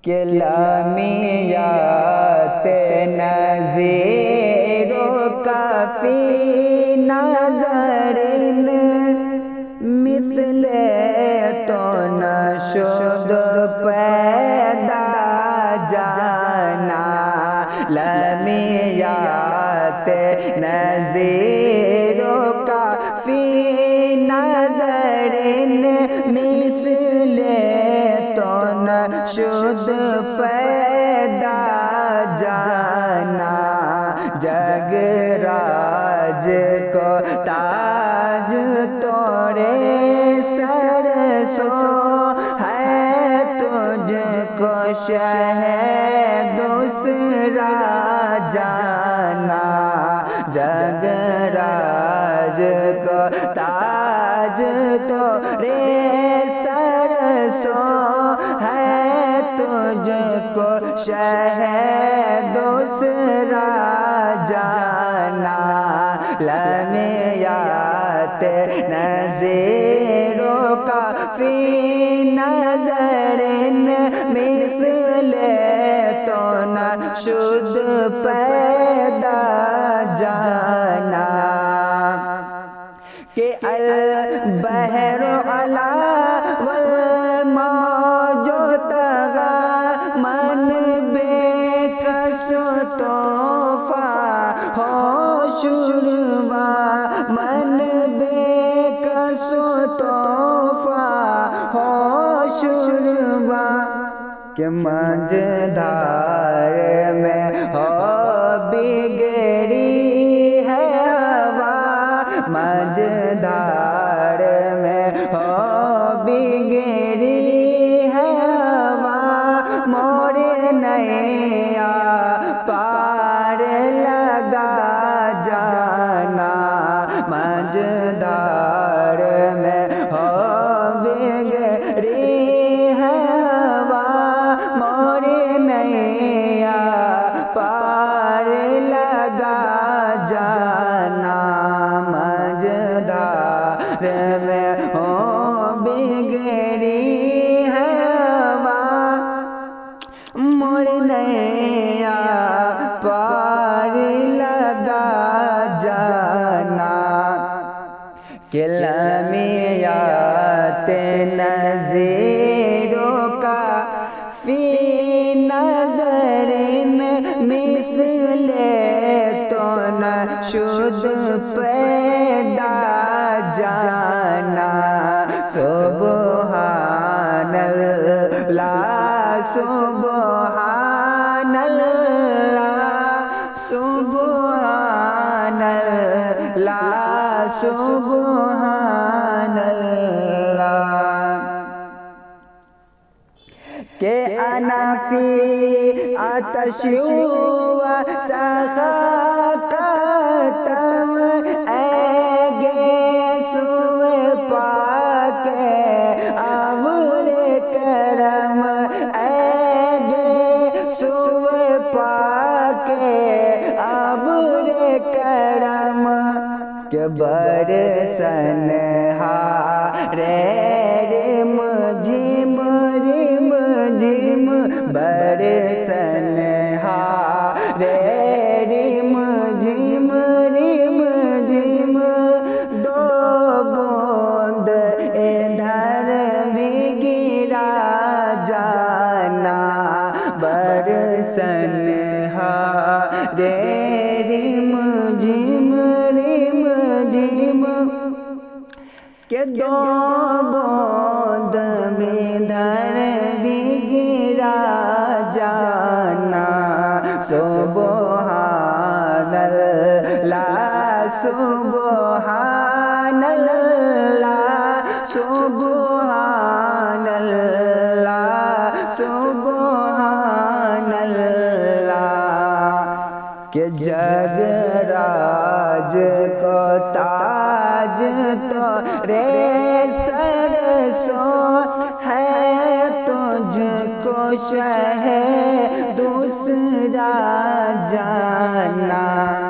کہ لمیات نظیرو کا فی نظر مثل تو نشد پیدا جانا لمیات نظیرو کا فی نظر مثل تو نشد پیدا جانا جگ راج کو تاج توڑے سر سو ہے تجھ کو شہ دوسرا جانا جگ راج کو تاج توڑے سر سو ہے تجھ کو شہ دوسرا جانا لمیات نظیرو کا فی نظر مثل تو نشد پیدا جانا کہ البحر علا والموج طغی من بے کس طوفا ہو شروا من بے کس طوفا ہو شروا کہ مجھدار میں ہو بگڑی ہے ہوا مجھدار میں ہو بگڑی ہے ہوا مور نیا پار لگا جانا مجھدار میں ہو بگڑی ہے ہوا مور نیا پار لگا جانا مجھدار میں ہو بگڑی ہے ہوا مور نیا پار لگا جانا کہ لمیات نظیرو کا فی نظر مثل تو نشد پیدا جانا سبحان اللہ سبحان اللہ سبحان اللہ سبحان اللہ کہ انا فی آتش و سخاکتم اے گیس و پاک ابر کرم اے گیس و پاک ابر کرم کہ برسن رم جھم رم جھم برسن رم جھم رم جھم دو بوند ادھر بھی گرا جانا برسن رم جھم رم جھم کہ دو بوند ادھر بھی گرا جانا سبحان اللہ سبحان اللہ سبحان اللہ سبحان اللہ کہ جگ راج کو تاج تو رے سر سو ہے تجھ کو شہ دوسرا جانا